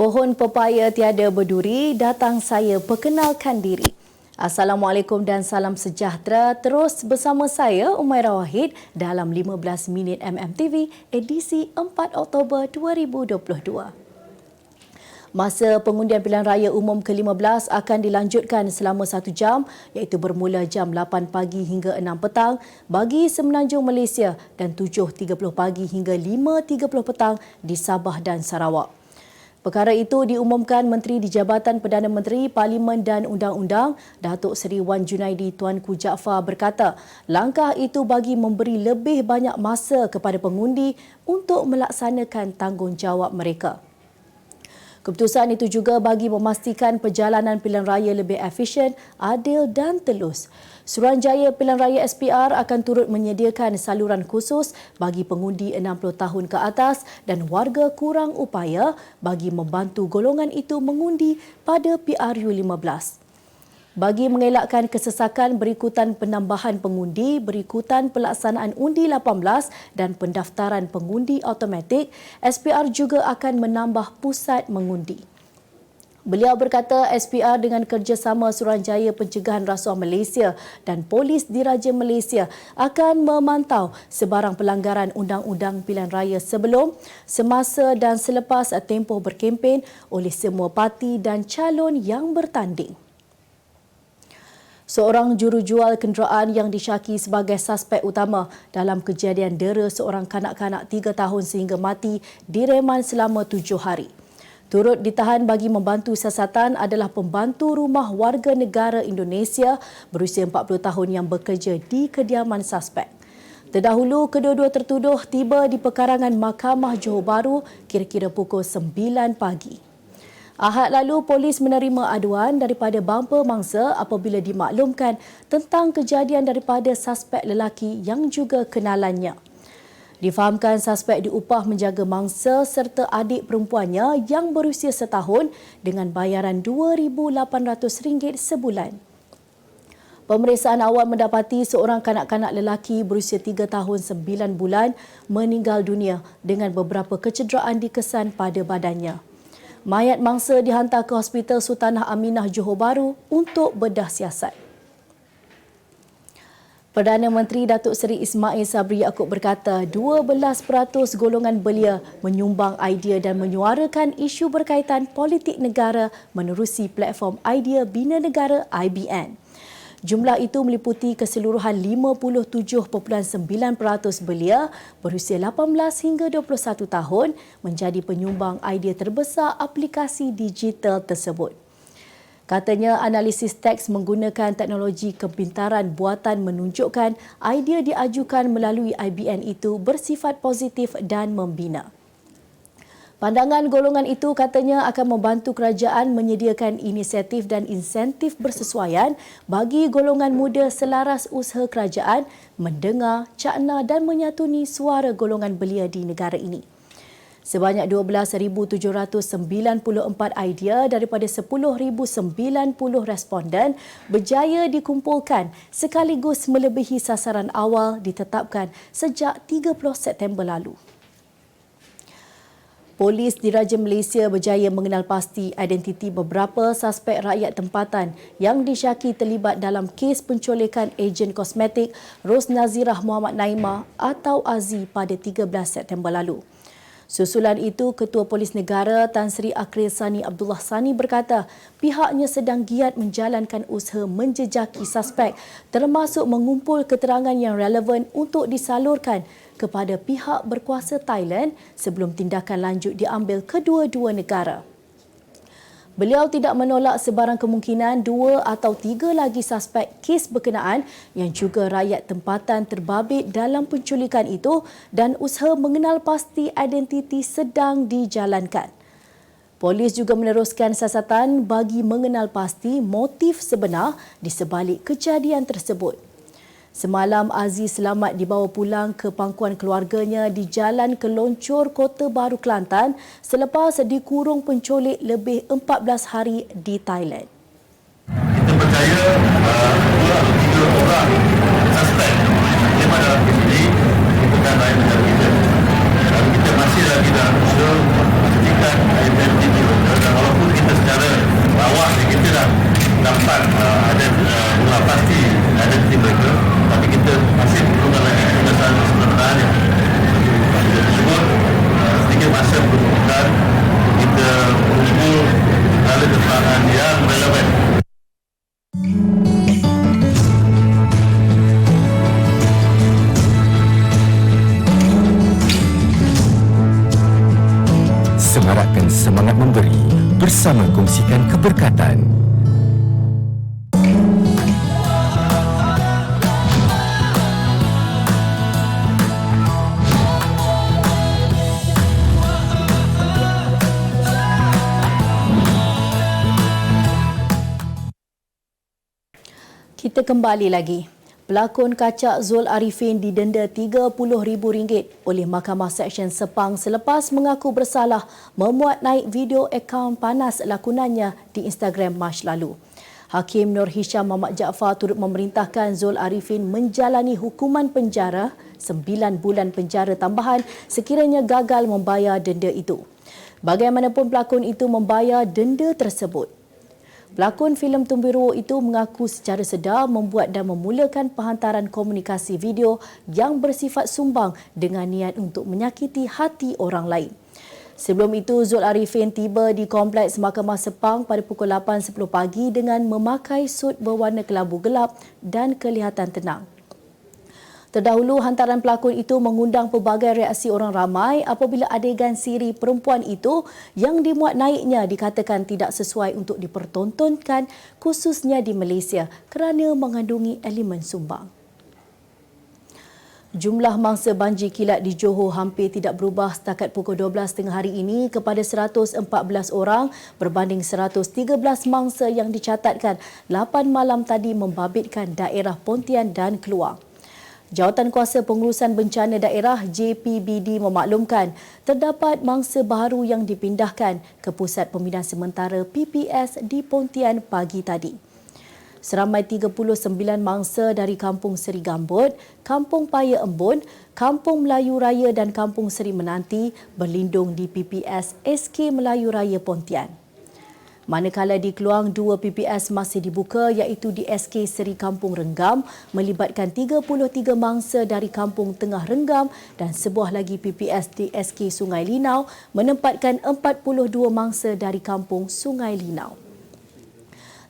Pohon pepaya tiada berduri, datang saya perkenalkan diri. Assalamualaikum dan salam sejahtera. Terus bersama saya Umairah Wahid dalam 15 minit MMTV edisi 4 Oktober 2022. Masa pengundian pilihan raya umum ke-15 akan dilanjutkan selama 1 jam iaitu bermula jam 8 pagi hingga 6 petang bagi Semenanjung Malaysia dan 7.30 pagi hingga 5.30 petang di Sabah dan Sarawak. Perkara itu diumumkan Menteri di Jabatan Perdana Menteri Parlimen dan Undang-Undang Datuk Seri Wan Junaidi Tuanku Jaafar berkata langkah itu bagi memberi lebih banyak masa kepada pengundi untuk melaksanakan tanggungjawab mereka. Keputusan itu juga bagi memastikan perjalanan pilihan raya lebih efisien, adil dan telus. Suruhanjaya Pilihan Raya SPR akan turut menyediakan saluran khusus bagi pengundi 60 tahun ke atas dan warga kurang upaya bagi membantu golongan itu mengundi pada PRU15. Bagi mengelakkan kesesakan berikutan penambahan pengundi, berikutan pelaksanaan undi 18 dan pendaftaran pengundi automatik, SPR juga akan menambah pusat mengundi. Beliau berkata SPR dengan kerjasama Suruhanjaya Pencegahan Rasuah Malaysia dan Polis Diraja Malaysia akan memantau sebarang pelanggaran undang-undang pilihan raya sebelum, semasa dan selepas tempoh berkempen oleh semua parti dan calon yang bertanding. Seorang jurujual kenderaan yang disyaki sebagai suspek utama dalam kejadian dera seorang kanak-kanak 3 tahun sehingga mati direman selama 7 hari. Turut ditahan bagi membantu siasatan adalah pembantu rumah warga negara Indonesia berusia 40 tahun yang bekerja di kediaman suspek. Terdahulu, kedua-dua tertuduh tiba di pekarangan Mahkamah Johor Bahru kira-kira pukul 9 pagi. Ahad lalu, polis menerima aduan daripada bangsa mangsa apabila dimaklumkan tentang kejadian daripada suspek lelaki yang juga kenalannya. Difahamkan suspek diupah menjaga mangsa serta adik perempuannya yang berusia setahun dengan bayaran RM2,800 sebulan. Pemeriksaan awal mendapati seorang kanak-kanak lelaki berusia 3 tahun 9 bulan meninggal dunia dengan beberapa kecederaan dikesan pada badannya. Mayat mangsa dihantar ke Hospital Sultanah Aminah Johor Bahru untuk bedah siasat. Perdana Menteri Datuk Seri Ismail Sabri Yaakob berkata 12% golongan belia menyumbang idea dan menyuarakan isu berkaitan politik negara menerusi platform Idea Bina Negara IBN. Jumlah itu meliputi keseluruhan 57.9% belia berusia 18 hingga 21 tahun menjadi penyumbang idea terbesar aplikasi digital tersebut. Katanya analisis teks menggunakan teknologi kepintaran buatan menunjukkan idea diajukan melalui IBN itu bersifat positif dan membina. Pandangan golongan itu katanya akan membantu kerajaan menyediakan inisiatif dan insentif bersesuaian bagi golongan muda selaras usaha kerajaan mendengar, cakna dan menyatuni suara golongan belia di negara ini. Sebanyak 12,794 idea daripada 10,090 responden berjaya dikumpulkan sekaligus melebihi sasaran awal ditetapkan sejak 30 September lalu. Polis Diraja Malaysia berjaya mengenal pasti identiti beberapa suspek rakyat tempatan yang disyaki terlibat dalam kes penculikan ejen kosmetik Ros Nazirah Muhammad Naimah atau Azi pada 13 September lalu. Susulan itu, Ketua Polis Negara Tan Sri Akril Sani Abdullah Sani berkata pihaknya sedang giat menjalankan usaha menjejaki suspek termasuk mengumpul keterangan yang relevan untuk disalurkan kepada pihak berkuasa Thailand sebelum tindakan lanjut diambil kedua-dua negara. Beliau tidak menolak sebarang kemungkinan 2 atau 3 lagi suspek kes berkenaan yang juga rakyat tempatan terbabit dalam penculikan itu dan usaha mengenal pasti identiti sedang dijalankan. Polis juga meneruskan siasatan bagi mengenal pasti motif sebenar di sebalik kejadian tersebut. Semalam, Aziz selamat dibawa pulang ke pangkuan keluarganya di Jalan Keloncor, Kota Baru, Kelantan selepas dikurung penculik lebih 14 hari di Thailand. Kita percaya 2 atau 3 orang suspek yang ada dalam kes ini bukan rakyat negara kita. Kita masih lagi dalam usaha memastikan bukan identiti mereka, dan walaupun kita secara bawah kita dah dapat ada pasti identiti mereka, tapi kita masih perlukan lagi kebenaran sebenarnya. Kita tersebut sedikit masa membutuhkan kita kumpul segala keterangan yang relevan. Semarakkan semangat memberi bersama kongsikan keberkatan. Kita kembali lagi. Pelakon kacak Zul Arifin didenda RM30,000 oleh Mahkamah Seksyen Sepang selepas mengaku bersalah memuat naik video akaun panas lakonannya di Instagram Mac lalu. Hakim Nur Hisham Muhammad Jaafar turut memerintahkan Zul Arifin menjalani hukuman penjara 9 bulan penjara tambahan sekiranya gagal membayar denda itu. Bagaimanapun pelakon itu membayar denda tersebut. Pelakon filem Tumbiruo itu mengaku secara sedar membuat dan memulakan penghantaran komunikasi video yang bersifat sumbang dengan niat untuk menyakiti hati orang lain. Sebelum itu, Zul Arifin tiba di Kompleks Mahkamah Sepang pada pukul 8.10 pagi dengan memakai sut berwarna kelabu gelap dan kelihatan tenang. Terdahulu, hantaran pelakon itu mengundang pelbagai reaksi orang ramai apabila adegan siri perempuan itu yang dimuat naiknya dikatakan tidak sesuai untuk dipertontonkan khususnya di Malaysia kerana mengandungi elemen sumbang. Jumlah mangsa banjir kilat di Johor hampir tidak berubah setakat pukul 12 tengah hari ini kepada 114 orang berbanding 113 mangsa yang dicatatkan 8 malam tadi membabitkan daerah Pontian dan Keluang. Jawatan Kuasa Pengurusan Bencana Daerah JPBD memaklumkan terdapat mangsa baharu yang dipindahkan ke Pusat Pembinaan Sementara PPS di Pontian pagi tadi. Seramai 39 mangsa dari Kampung Seri Gambut, Kampung Paya Embun, Kampung Melayu Raya dan Kampung Seri Menanti berlindung di PPS SK Melayu Raya Pontian. Manakala di Keluang, 2 PPS masih dibuka iaitu di SK Seri Kampung Renggam melibatkan 33 mangsa dari Kampung Tengah Renggam dan sebuah lagi PPS di SK Sungai Linau menempatkan 42 mangsa dari Kampung Sungai Linau.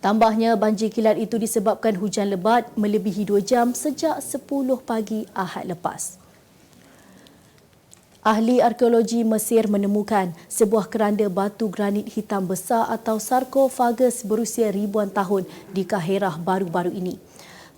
Tambahnya, banjir kilat itu disebabkan hujan lebat melebihi 2 jam sejak 10 pagi Ahad lepas. Ahli arkeologi Mesir menemukan sebuah keranda batu granit hitam besar atau sarkofagus berusia ribuan tahun di Kahirah baru-baru ini.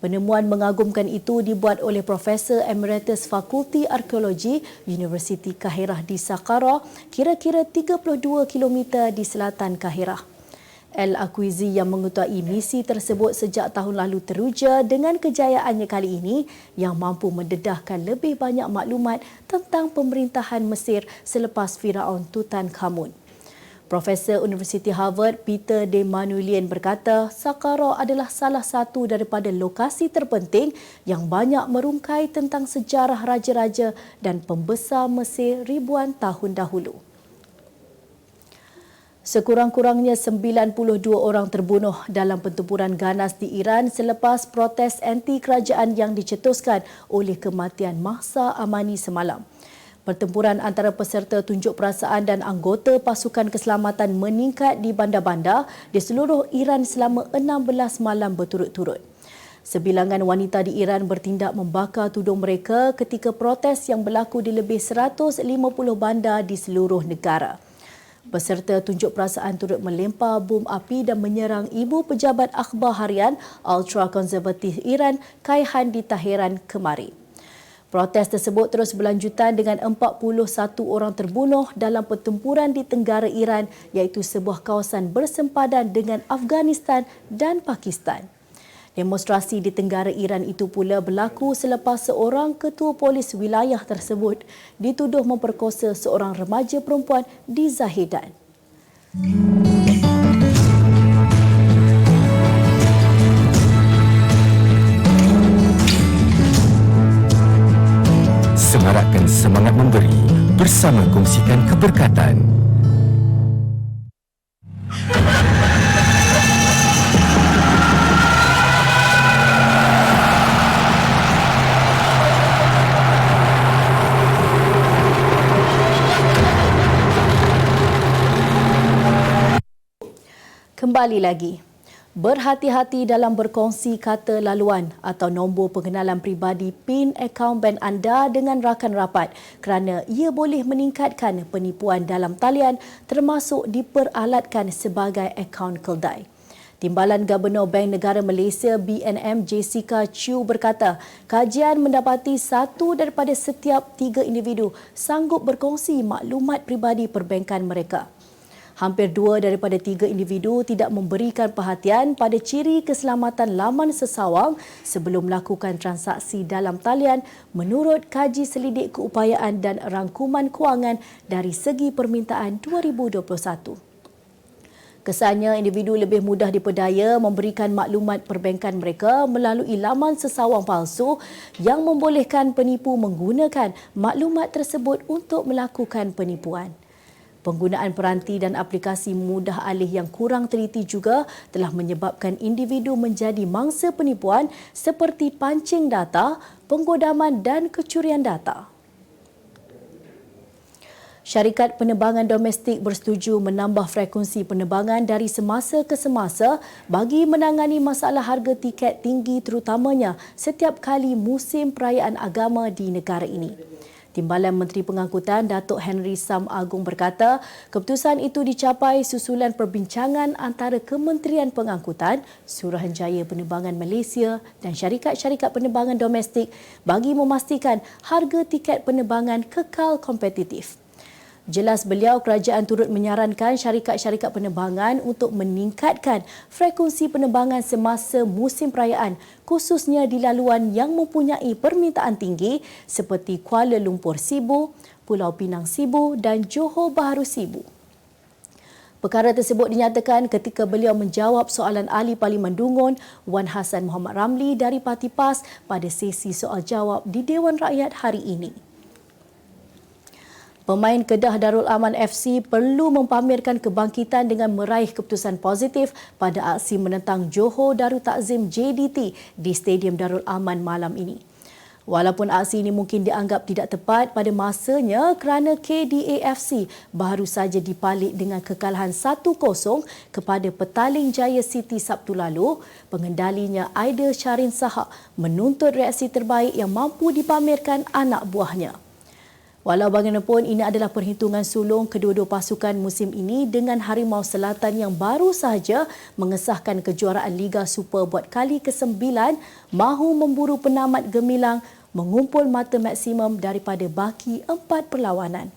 Penemuan mengagumkan itu dibuat oleh Profesor Emeritus Fakulti Arkeologi Universiti Kahirah di Saqqarah, kira-kira 32 km di selatan Kahirah. Al-Aqwizi yang mengetuai misi tersebut sejak tahun lalu teruja dengan kejayaannya kali ini yang mampu mendedahkan lebih banyak maklumat tentang pemerintahan Mesir selepas Firaun Tutankhamun. Profesor Universiti Harvard Peter De Manuelian berkata Saqqarah adalah salah satu daripada lokasi terpenting yang banyak merungkai tentang sejarah raja-raja dan pembesar Mesir ribuan tahun dahulu. Sekurang-kurangnya 92 orang terbunuh dalam pertempuran ganas di Iran selepas protes anti-kerajaan yang dicetuskan oleh kematian Mahsa Amani semalam. Pertempuran antara peserta tunjuk perasaan dan anggota pasukan keselamatan meningkat di bandar-bandar di seluruh Iran selama 16 malam berturut-turut. Sebilangan wanita di Iran bertindak membakar tudung mereka ketika protes yang berlaku di lebih 150 bandar di seluruh negara. Peserta tunjuk perasaan turut melempar bom api dan menyerang ibu pejabat akhbar harian ultra-konservatif Iran, Kaihan di Tahiran kemarin. Protes tersebut terus berlanjutan dengan 41 orang terbunuh dalam pertempuran di tenggara Iran iaitu sebuah kawasan bersempadan dengan Afghanistan dan Pakistan. Demonstrasi di tenggara Iran itu pula berlaku selepas seorang ketua polis wilayah tersebut dituduh memperkosa seorang remaja perempuan di Zahedan. Semarakkan semangat memberi bersama kongsikan keberkatan. Kembali lagi. Berhati-hati dalam berkongsi kata laluan atau nombor pengenalan peribadi PIN akaun bank anda dengan rakan rapat kerana ia boleh meningkatkan penipuan dalam talian termasuk diperalatkan sebagai akaun keldai. Timbalan Gubernur Bank Negara Malaysia BNM Jessica Chew berkata, kajian mendapati 1 daripada setiap 3 individu sanggup berkongsi maklumat peribadi perbankan mereka. Hampir 2 daripada 3 individu tidak memberikan perhatian pada ciri keselamatan laman sesawang sebelum melakukan transaksi dalam talian menurut kaji selidik keupayaan dan rangkuman kewangan dari segi permintaan 2021. Kesannya individu lebih mudah diperdaya memberikan maklumat perbankan mereka melalui laman sesawang palsu yang membolehkan penipu menggunakan maklumat tersebut untuk melakukan penipuan. Penggunaan peranti dan aplikasi mudah alih yang kurang teliti juga telah menyebabkan individu menjadi mangsa penipuan seperti pancing data, penggodaman dan kecurian data. Syarikat penerbangan domestik bersetuju menambah frekuensi penerbangan dari semasa ke semasa bagi menangani masalah harga tiket tinggi terutamanya setiap kali musim perayaan agama di negara ini. Timbalan Menteri Pengangkutan Datuk Henry Sam Agung berkata, keputusan itu dicapai susulan perbincangan antara Kementerian Pengangkutan, Suruhanjaya Penerbangan Malaysia dan syarikat-syarikat penerbangan domestik bagi memastikan harga tiket penerbangan kekal kompetitif. Jelas beliau, kerajaan turut menyarankan syarikat-syarikat penerbangan untuk meningkatkan frekuensi penerbangan semasa musim perayaan, khususnya di laluan yang mempunyai permintaan tinggi seperti Kuala Lumpur Sibu, Pulau Pinang Sibu dan Johor Bahru Sibu. Perkara tersebut dinyatakan ketika beliau menjawab soalan Ahli Parlimen Dungun Wan Hassan Muhammad Ramli dari Parti PAS pada sesi soal jawab di Dewan Rakyat hari ini. Pemain Kedah Darul Aman FC perlu mempamerkan kebangkitan dengan meraih keputusan positif pada aksi menentang Johor Darul Takzim JDT di Stadium Darul Aman malam ini. Walaupun aksi ini mungkin dianggap tidak tepat pada masanya kerana KDAFC baru saja dipalit dengan kekalahan 1-0 kepada Petaling Jaya City Sabtu lalu, pengendalinya Aidil Syarin Sahak menuntut reaksi terbaik yang mampu dipamerkan anak buahnya. Walau bagaimanapun, ini adalah perhitungan sulung kedua-dua pasukan musim ini dengan Harimau Selatan yang baru sahaja mengesahkan kejuaraan Liga Super buat kali ke-9 mahu memburu penamat gemilang mengumpul mata maksimum daripada baki 4 perlawanan.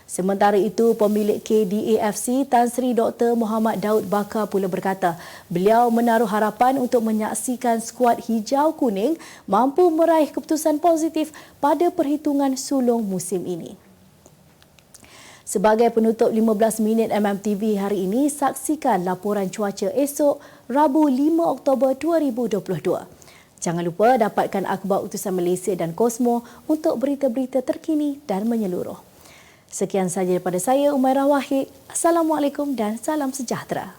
Sementara itu, pemilik KDAFC Tan Sri Dr. Muhammad Daud Bakar pula berkata, beliau menaruh harapan untuk menyaksikan skuad hijau kuning mampu meraih keputusan positif pada perhitungan sulung musim ini. Sebagai penutup 15 minit MMTV hari ini, saksikan laporan cuaca esok Rabu 5 Oktober 2022. Jangan lupa dapatkan akhbar utusan Malaysia dan Kosmo untuk berita-berita terkini dan menyeluruh. Sekian sahaja daripada saya, Umairah Wahid. Assalamualaikum dan salam sejahtera.